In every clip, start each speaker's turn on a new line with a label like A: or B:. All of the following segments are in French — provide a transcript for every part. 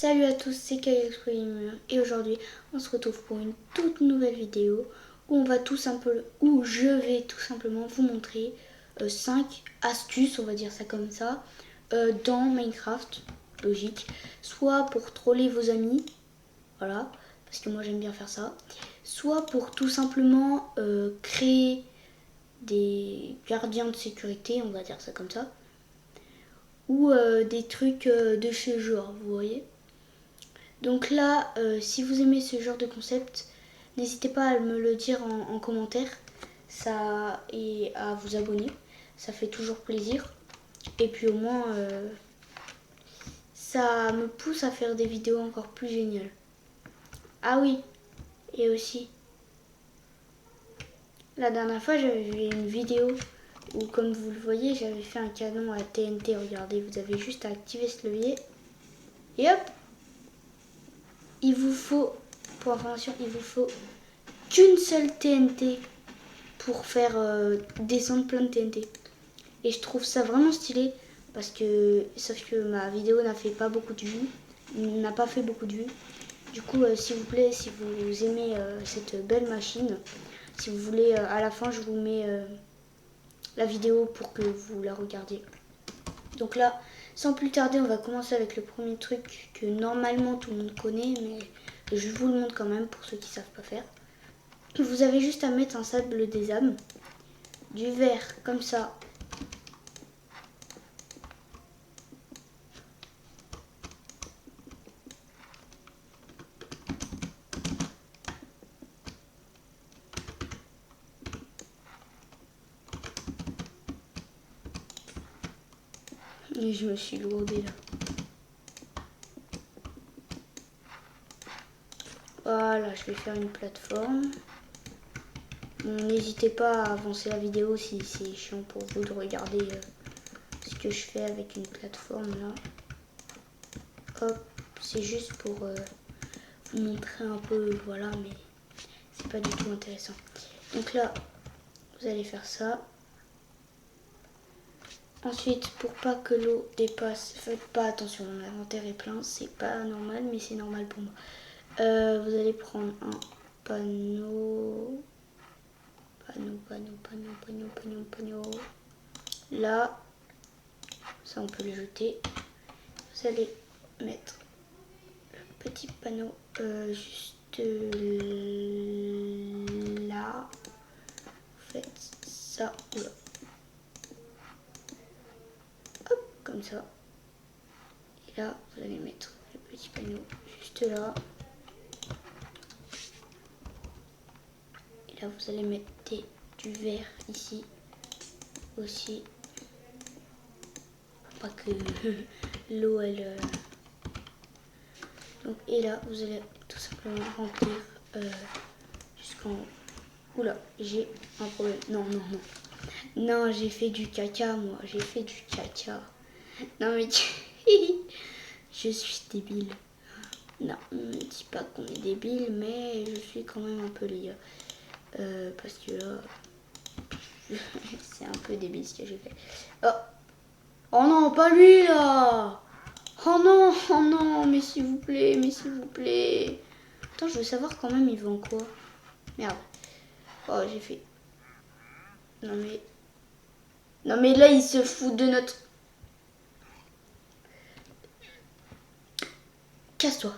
A: Salut à tous, c'est Kyle Gamer et aujourd'hui on se retrouve pour une toute nouvelle vidéo où je vais tout simplement vous montrer 5 astuces, on va dire ça comme ça, dans Minecraft, logique, soit pour troller vos amis, voilà, parce que moi j'aime bien faire ça, soit pour tout simplement créer des gardiens de sécurité, on va dire ça comme ça, ou des trucs de ce genre, vous voyez. Donc là, si vous aimez ce genre de concept, n'hésitez pas à me le dire en commentaire et à vous abonner. Ça fait toujours plaisir. Et puis au moins, ça me pousse à faire des vidéos encore plus géniales. Ah oui, et aussi, la dernière fois, j'avais vu une vidéo où, comme vous le voyez, j'avais fait un canon à TNT. Regardez, vous avez juste à activer ce levier. Et hop, il vous faut, pour information, il vous faut qu'une seule TNT pour faire descendre plein de TNT. Et je trouve ça vraiment stylé sauf que ma vidéo n'a fait pas beaucoup de vues, n'a pas fait beaucoup de vues. Du coup, s'il vous plaît, si vous aimez cette belle machine, si vous voulez, à la fin, je vous mets la vidéo pour que vous la regardiez. Donc là, sans plus tarder, on va commencer avec le premier truc que normalement tout le monde connaît, mais je vous le montre quand même pour ceux qui ne savent pas faire. Vous avez juste à mettre un sable des âmes, du verre comme ça. Et je me suis lourdée là. Voilà, je vais faire une plateforme. N'hésitez pas à avancer la vidéo si c'est chiant pour vous de regarder ce que je fais avec une plateforme là. Hop, c'est juste pour vous montrer un peu, voilà, mais c'est pas du tout intéressant. Donc là, vous allez faire ça. Ensuite, pour pas que l'eau dépasse, faites pas attention, mon inventaire est plein, c'est pas normal, mais c'est normal pour moi. Vous allez prendre un panneau. Panneau. Là, ça on peut le jeter. Vous allez mettre le petit panneau juste là. Vous faites ça. Oula. Hop, comme ça. Et là, vous allez mettre le petit panneau juste là. Et là, vous allez mettre du verre ici aussi. Pour pas que l'eau elle. Donc, et là, vous allez tout simplement remplir jusqu'en haut. Oula, j'ai un problème. Non. Non, j'ai fait du caca, moi. J'ai fait du caca. Non, mais je suis débile. Non, ne dis pas qu'on est débile, mais je suis quand même un peu lié. Parce que là, c'est un peu débile ce que j'ai fait. Oh non, pas lui, là. Oh non, mais s'il vous plaît. Attends, je veux savoir quand même, il vend quoi. Merde. Oh, j'ai fait... Non mais là, il se fout de notre... Casse-toi.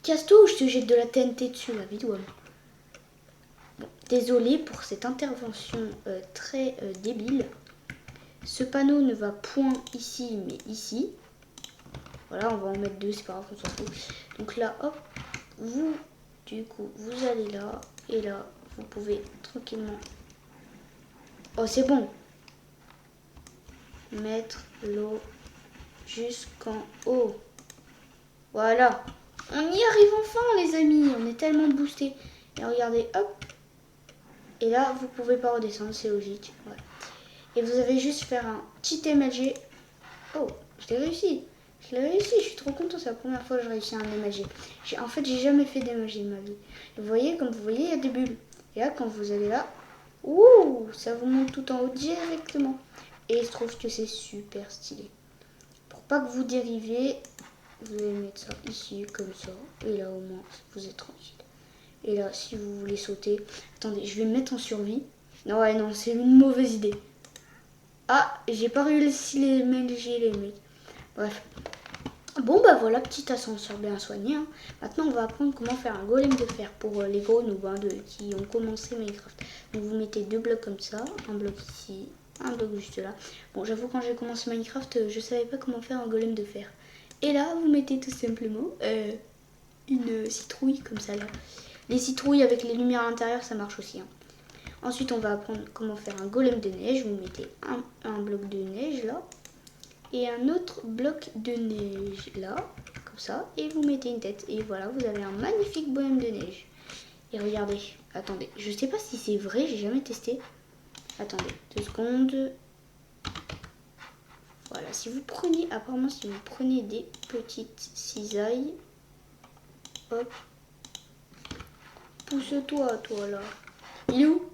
A: Casse-toi ou je te jette de la TNT dessus, la vidéo. Bon, désolé pour cette intervention très débile. Ce panneau ne va point ici, mais ici. Voilà, on va en mettre deux, c'est pas grave, on s'en fout. Donc là, hop, du coup, vous allez là. Et là, vous pouvez tranquillement... Oh, c'est bon. Mettre l'eau jusqu'en haut. Voilà. On y arrive enfin, les amis. On est tellement boosté. Et regardez, hop. Et là, vous pouvez pas redescendre, c'est logique. Ouais. Et vous avez juste faire un petit MLG. Oh, je l'ai réussi. Je suis trop contente. C'est la première fois que je réussis un MLG. En fait, j'ai jamais fait d'MLG de ma vie. Et vous voyez, comme vous voyez, il y a des bulles. Et là, quand vous allez là, ouh, ça vous monte tout en haut directement. Et je trouve que c'est super stylé. Pour pas que vous dériviez, vous allez mettre ça ici, comme ça. Et là, au moins, vous êtes tranquille. Et là, si vous voulez sauter... Attendez, je vais me mettre en survie. Non, ouais, non, c'est une mauvaise idée. Ah, j'ai pas réussi les mecs. Bref. Bon, bah voilà, petit ascenseur bien soigné. Hein. Maintenant, on va apprendre comment faire un golem de fer pour les gros noobs hein, qui ont commencé Minecraft. Donc, vous mettez 2 blocs comme ça. Un bloc ici, un bloc juste là. Bon, j'avoue, quand j'ai commencé Minecraft, je savais pas comment faire un golem de fer. Et là, vous mettez tout simplement une citrouille comme ça là. Les citrouilles avec les lumières à l'intérieur, ça marche aussi. Hein. Ensuite, on va apprendre comment faire un golem de neige. Vous mettez un bloc de neige là. Et un autre bloc de neige là. Comme ça. Et vous mettez une tête. Et voilà, vous avez un magnifique golem de neige. Et regardez. Attendez. Je sais pas si c'est vrai. J'ai jamais testé. Attendez. 2 secondes. Voilà. Si vous prenez... Apparemment, si vous prenez des petites cisailles. Hop. Pousse-toi, toi là. Il est où?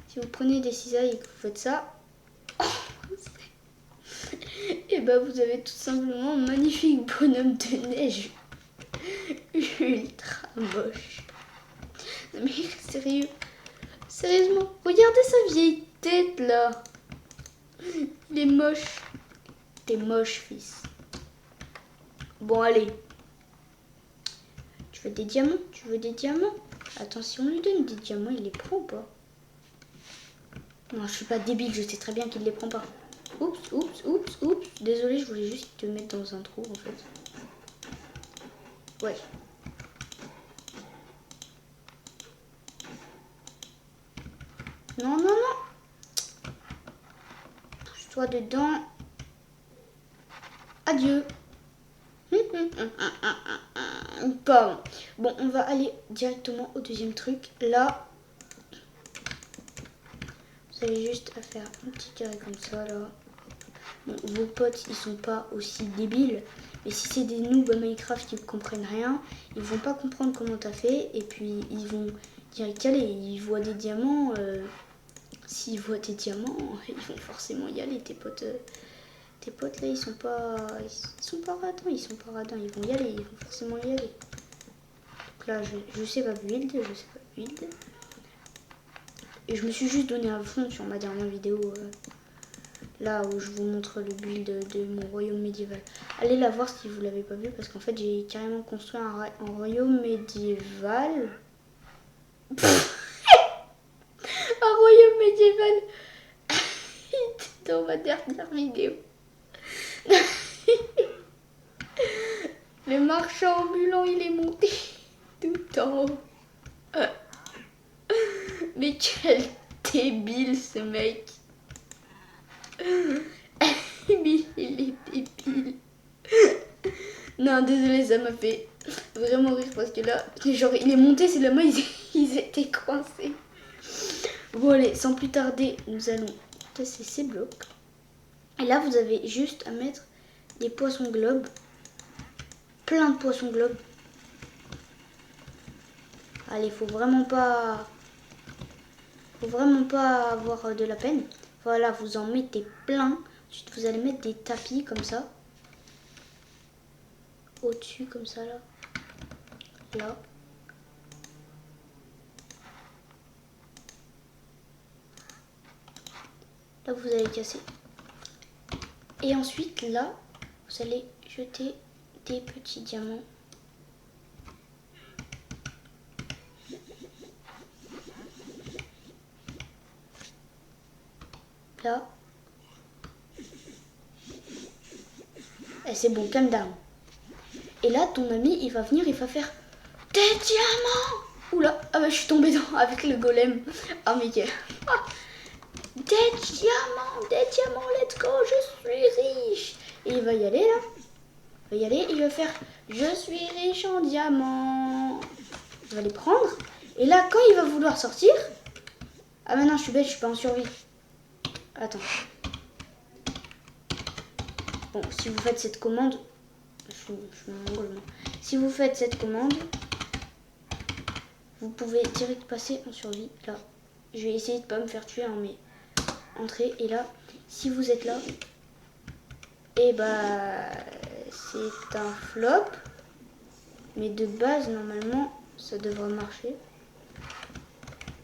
A: Si vous prenez des cisailles et que vous faites ça, et bah vous avez tout simplement un magnifique bonhomme de neige. Ultra moche. Non mais sérieux. Sérieusement, regardez sa vieille tête là. Il est moche. T'es moche, fils. Bon, allez. Tu veux des diamants? Tu veux des diamants? Attends, si on lui donne des diamants, il les prend ou pas? Non, je suis pas débile, je sais très bien qu'il les prend pas. Oups, oups, oups, oups. Désolé, je voulais juste te mettre dans un trou en fait. Ouais. Non, non, non. Pousse-toi dedans. Adieu. Pardon. Bon, on va aller directement au deuxième truc. Là, vous avez juste à faire un petit carré comme ça, là. Bon, vos potes, ils sont pas aussi débiles. Mais si c'est des noobs à Minecraft qui ne comprennent rien, ils vont pas comprendre comment t'as fait. Et puis, ils vont direct y aller. Ils voient des diamants. S'ils voient des diamants, ils vont forcément y aller, tes potes. Tes potes là, ils sont pas radins, ils vont y aller, ils vont forcément y aller. Donc là, je sais pas build. Et je me suis juste donné à fond sur ma dernière vidéo, là où je vous montre le build de mon royaume médiéval. Allez la voir si vous l'avez pas vu, parce qu'en fait j'ai carrément construit un royaume médiéval. Un royaume médiéval. Dans ma dernière vidéo. Le marchand ambulant, il est monté tout en haut. Mais quel débile ce mec. Mais il est débile. Non, désolé, ça m'a fait vraiment rire parce que là, genre, il est monté, c'est la main, ils étaient coincés. Bon, allez, sans plus tarder, nous allons tasser ces blocs. Et là, vous avez juste à mettre des poissons globes. Plein de poissons globes. Allez, faut vraiment pas avoir de la peine. Voilà, vous en mettez plein. Ensuite, vous allez mettre des tapis comme ça. Au-dessus, comme ça, là. Là. Là, vous allez casser. Et ensuite, là, vous allez jeter des petits diamants. Là. Et c'est bon, calme down. Et là, ton ami, il va venir, il va faire des diamants. Oula, ah bah je suis tombée dans avec le golem. Ah mais quel... Des diamants, let's go, je suis riche. Et il va y aller là. Il va y aller, il va faire je suis riche en diamants. Il va les prendre. Et là, quand il va vouloir sortir... Ah mais non, je suis bête, je suis pas en survie. Attends. Bon, si vous faites cette commande... Je suis mongol, moi. Si vous faites cette commande, vous pouvez direct passer en survie. Là, je vais essayer de pas me faire tuer, hein, mais entrez. Et là, si vous êtes là, et bah, c'est un flop. Mais de base, normalement, ça devrait marcher.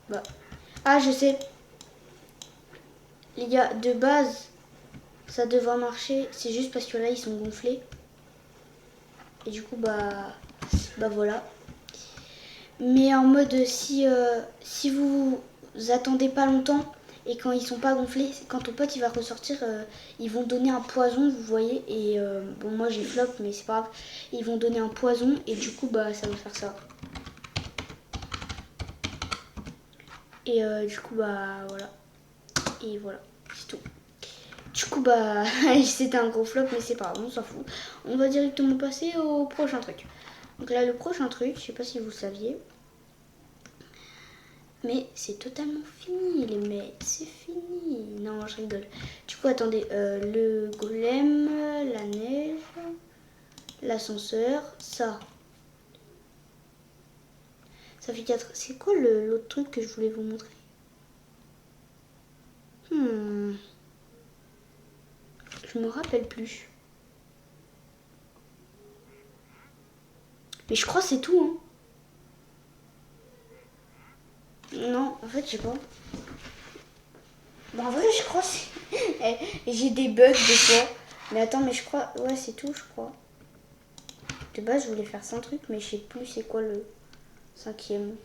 A: Bah. Ah, je sais. Les gars, de base, ça devrait marcher. C'est juste parce que là, ils sont gonflés. Et du coup, bah voilà. Mais en mode, si vous attendez pas longtemps et quand ils sont pas gonflés, quand ton pote il va ressortir, ils vont donner un poison, vous voyez. Et bon, moi j'ai flop, mais c'est pas grave. Ils vont donner un poison et du coup, bah ça va faire ça. Et du coup, bah voilà. Et voilà, c'est tout. Du coup, bah c'était un gros flop, mais c'est pas grave, on s'en fout. On va directement passer au prochain truc. Donc là, le prochain truc, je sais pas si vous saviez, mais c'est totalement fini, les mecs. C'est fini. Non, je rigole. Du coup, attendez. Le golem, la neige, l'ascenseur, ça. Ça fait 4. C'est quoi l'autre truc que je voulais vous montrer? Je me rappelle plus. Mais je crois que c'est tout, hein. Non, en fait, je sais pas. Bah, en vrai, je crois que c'est... J'ai des bugs des fois. Mais attends, mais je crois... Ouais, c'est tout, je crois. De base, je voulais faire 5 trucs, mais je sais plus c'est quoi le 5e.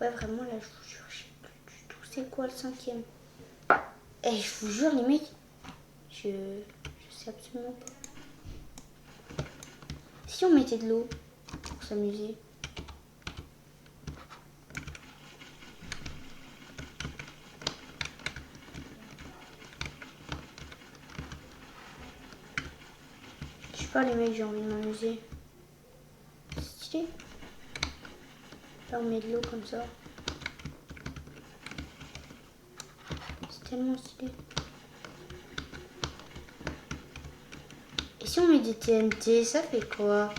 A: Ouais, vraiment, là, je vous jure, je sais plus du tout c'est quoi le 5e. Eh, je vous jure, les mecs, je sais absolument pas. Si on mettait de l'eau pour s'amuser. Je sais pas, les mecs, j'ai envie de m'amuser. C'est stylé. Là, on met de l'eau comme ça. C'est tellement stylé. Et si on met des TNT, ça fait quoi?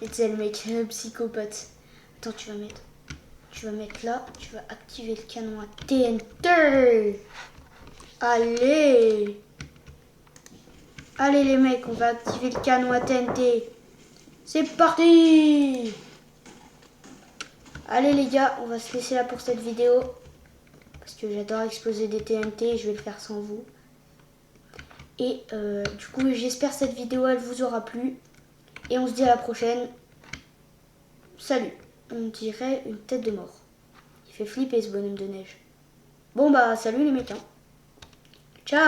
A: Et tu sais, le mec, psychopathe. Attends, tu vas mettre là, tu vas activer le canon à TNT. Allez! Allez les mecs, on va activer le canon à TNT. C'est parti! Allez les gars, on va se laisser là pour cette vidéo. Parce que j'adore exploser des TNT et je vais le faire sans vous. Et du coup, j'espère que cette vidéo, elle vous aura plu. Et on se dit à la prochaine. Salut. On dirait une tête de mort. Il fait flipper ce bonhomme de neige. Bon bah, salut les mecs. Hein.